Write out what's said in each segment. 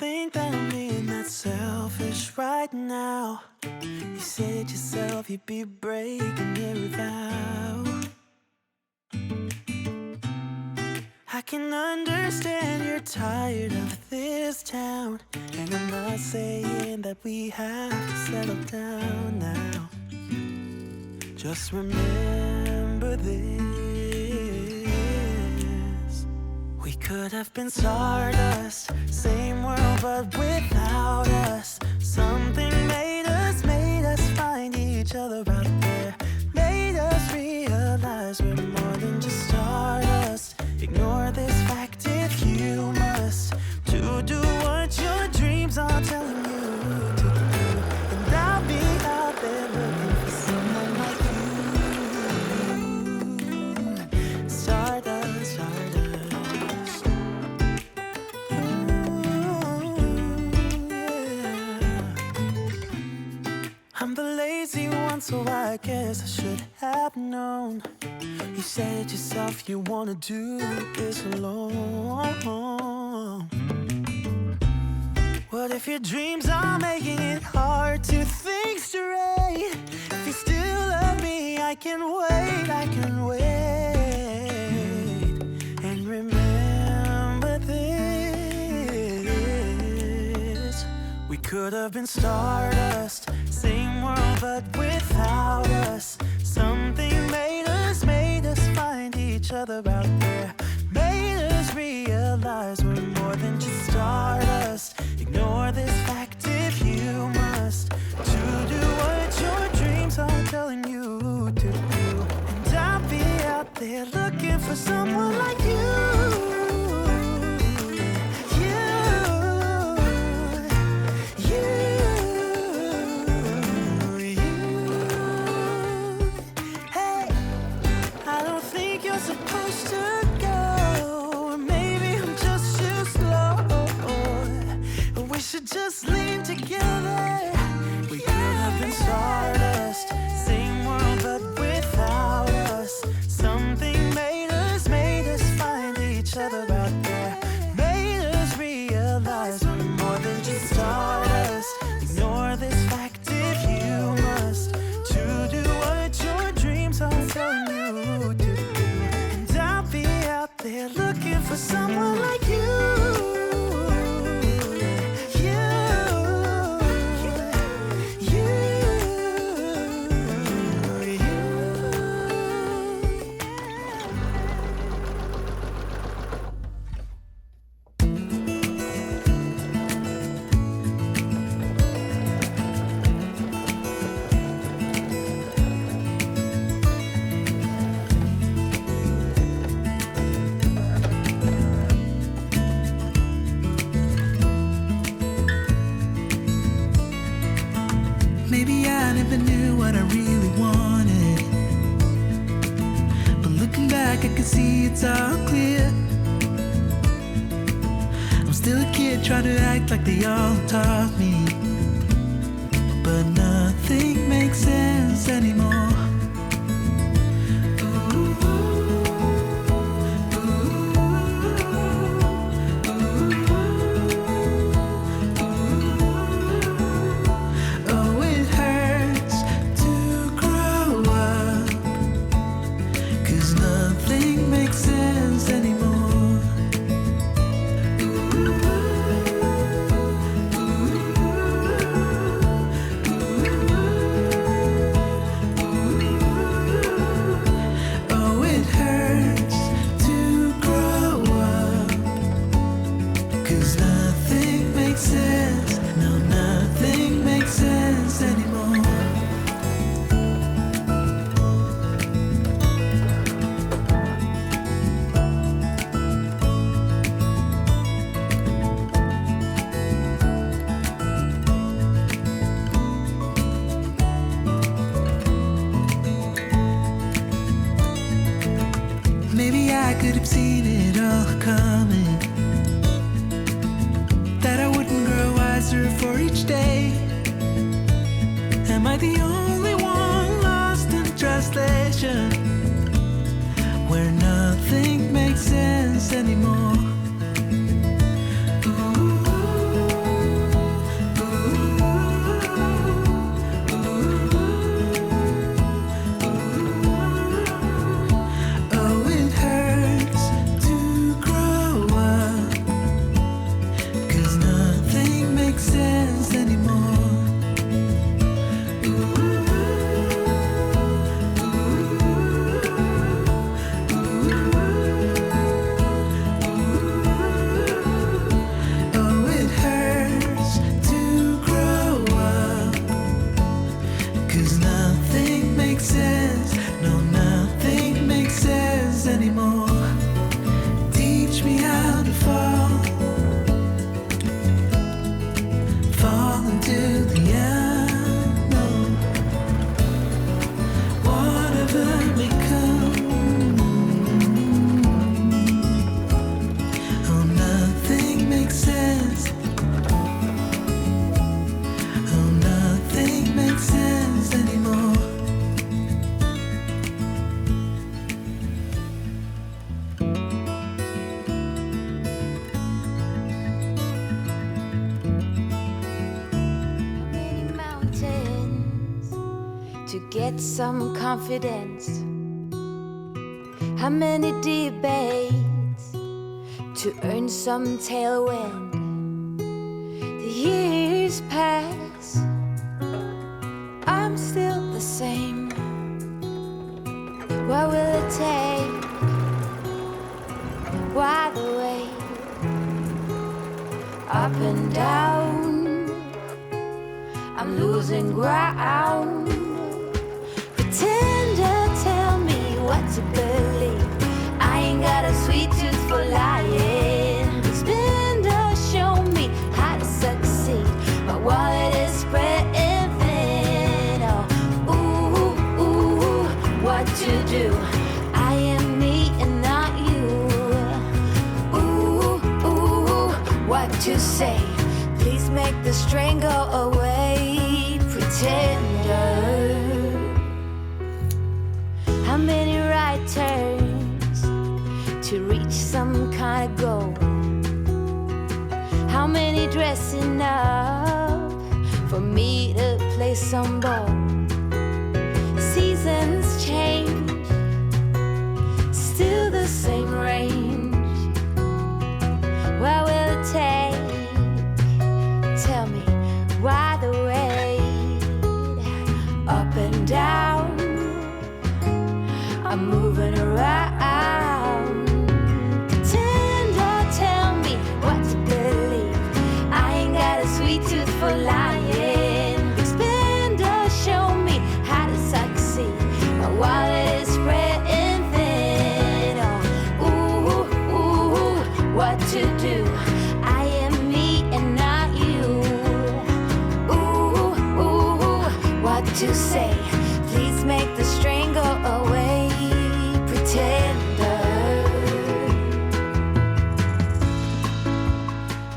think that I'm being that selfish right now. You said yourself you'd be breaking every vow. I can understand you're tired of this town, and I'm not saying that we have to settle down now. Just remember this: we could have been stardust, same world but without us. Something made us find each other out there, made us realize we're more than just stardust. Ignore this fact if you must, to do what your dreams are telling you to do. And I'll be out there looking for someone like you. Stardust, stardust. Yeah. I'm the lazy one, so I guess I should have known. You said yourself you wanna do this alone. What if your dreams are making it hard to think straight? If you still love me, I can wait, I can wait. And remember this: we could have been stardust, same world but without us. Something made us find each other out there, made us realize we're more than just stardust. Ignore this fact if you must, to do what your dreams are telling you to do. And I'll be out there looking for someone like you. Supposed to go, maybe I'm just too slow. We should just lean together. We could have been stardust, same world but without us. Something made us find each other out there, made us realize we're more than just stardust. Ignore this fact if you must, to do what your dreams are telling you to. They're looking for someone like you. Maybe I never knew what I really wanted, but looking back I can see it's all clear. I'm still a kid trying to act like they all taught me, but nothing makes sense anymore. Maybe I could have seen it all coming, that I wouldn't grow wiser for each day. Am I the only one lost in translation, where nothing makes sense anymore? Ooh. to get some confidence? How many debates to earn some tailwind? The years pass, I'm still the same. What will it take? Why the way? Up and down, I'm losing ground. Pretender, tell me what to believe. I ain't got a sweet tooth for lying. Spender, show me how to succeed. My wallet is spreading thin. Oh, ooh, ooh, what to do? I am me and not you. Ooh, ooh, what to say? Please make the strain go away. Pretender. How many right turns to reach some kind of goal? How many dressing up for me to play some ball? Seasons change, still the same range. What will it take? Tell me why the wait? Up and down, I'm moving around. Pretender, tell me what to believe. I ain't got a sweet tooth for lying. Spender, show me how to succeed. My wallet is spreading thin. Oh, ooh, ooh, what to do? I am me and not you. Ooh, ooh, what to say? Please make the strain go away. Pretender.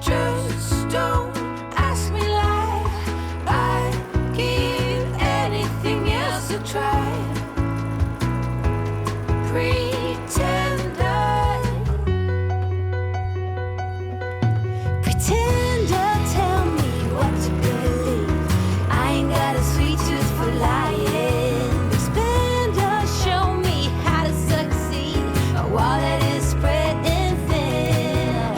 Just don't ask me like I'd give anything else a try. Pretender. Pretender, tell me what to believe. I ain't got a sweet tooth for lying. Spender, show me how to succeed. My wallet is spreading thin.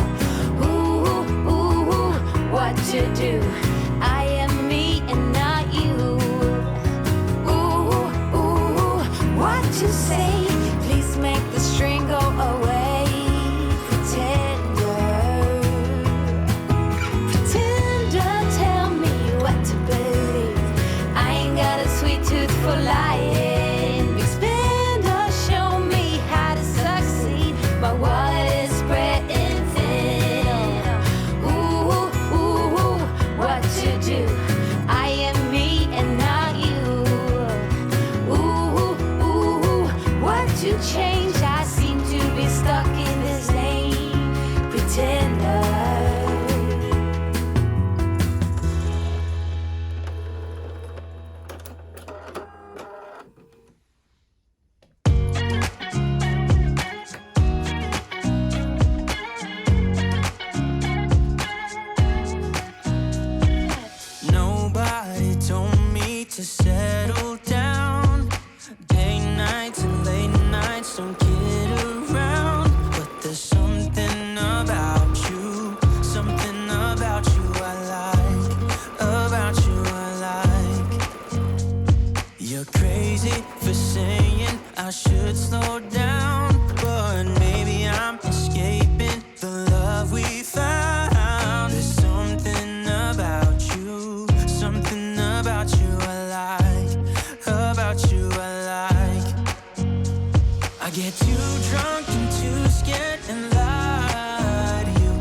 Ooh, ooh, what to do? I am me and not you. Ooh, ooh, what to say? Please make the string go away. Pretender. Pretender, tell me what to believe. I ain't got a sweet tooth for lying. Spender, show me how to succeed. My wallet is spreading thin. Ooh, ooh, what to do? I am me and not you. Ooh, ooh, what to change? I seem to be stuck in this lane. Pretender. Nobody told me to settle down. Day nights and late nights don't get around. But there's something about you I like. About you I like. You're crazy for saying I should slow down, but maybe I'm escaping the love we found. There's something about you I like. About you I like. I get too drunk and too scared and lie to you.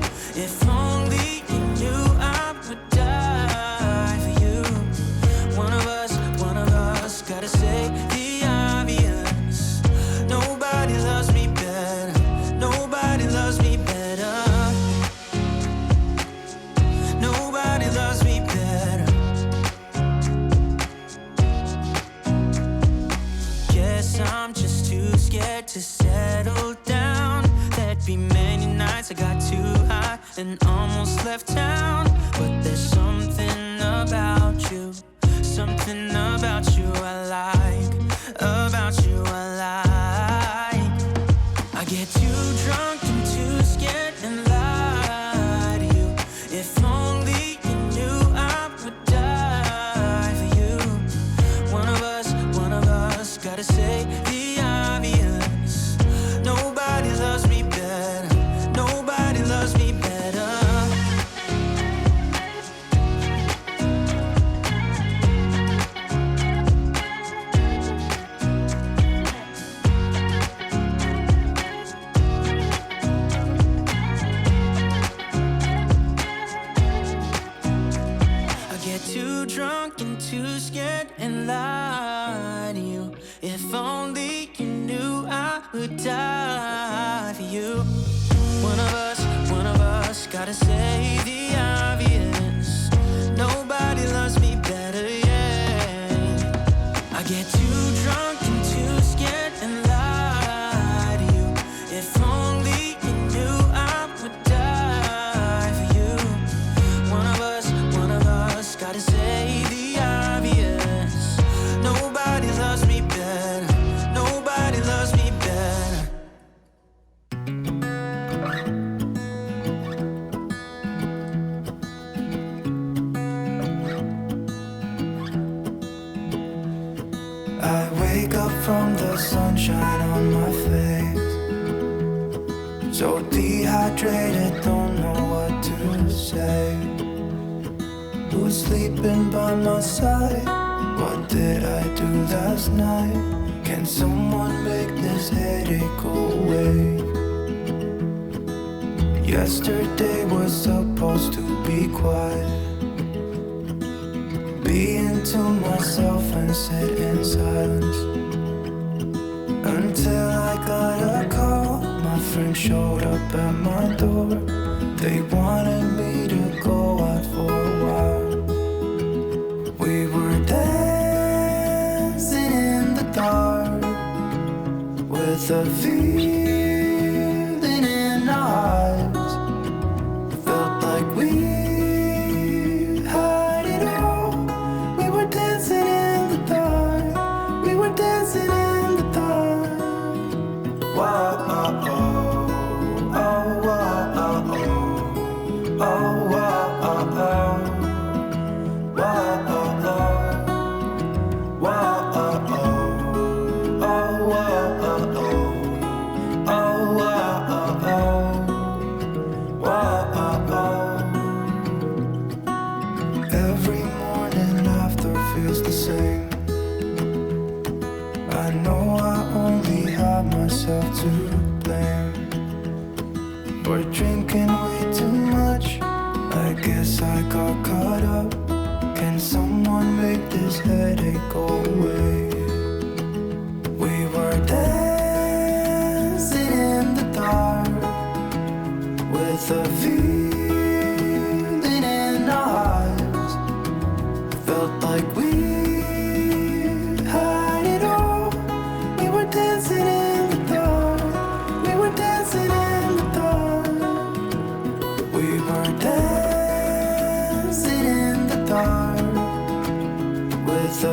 If only you knew I would die for you. One of us gotta say the obvious. Nobody loves me better. Nobody loves me better. Nobody loves me better. Guess I'm just too scared to settle down. There'd be many nights I got too high and almost left town. But there's something about you I like. too drunk and too scared and lie to you. If only you knew I would die for you. One of us gotta say the obvious. Nobody loves me better, yeah. I get too drunk and too scared and lie to you. If only you knew I would die for you. One of us gotta say the obvious. Nobody loves me better. Nobody loves me better. I wake up from the sunshine on my face, so dehydrated, don't know what to say. Who's sleeping by my side? What did I do last night? Can someone make this headache go away? Yesterday was supposed to be quiet, being to myself and sit in silence, until I got a call. My friend showed up at my door. They wanted me to go out for a while. We were dancing in the dark with a feeling in our eyes. Felt like we had it all. We were dancing in the dark. We were dancing in the dark. Wow, oh, oh, oh, oh, oh, oh, oh, oh, oh. Wow, oh, oh, wow, oh, oh, oh, oh, oh, oh. Every morning after feels the same. I know I only have myself to blame for drinking way too much. I guess I got caught up. Can someone make this headache go away? We were dancing in the dark with a feeling in our eyes. Felt like we had it all. We were dancing in the dark. We were dancing in the dark. We were dancing in the dark with a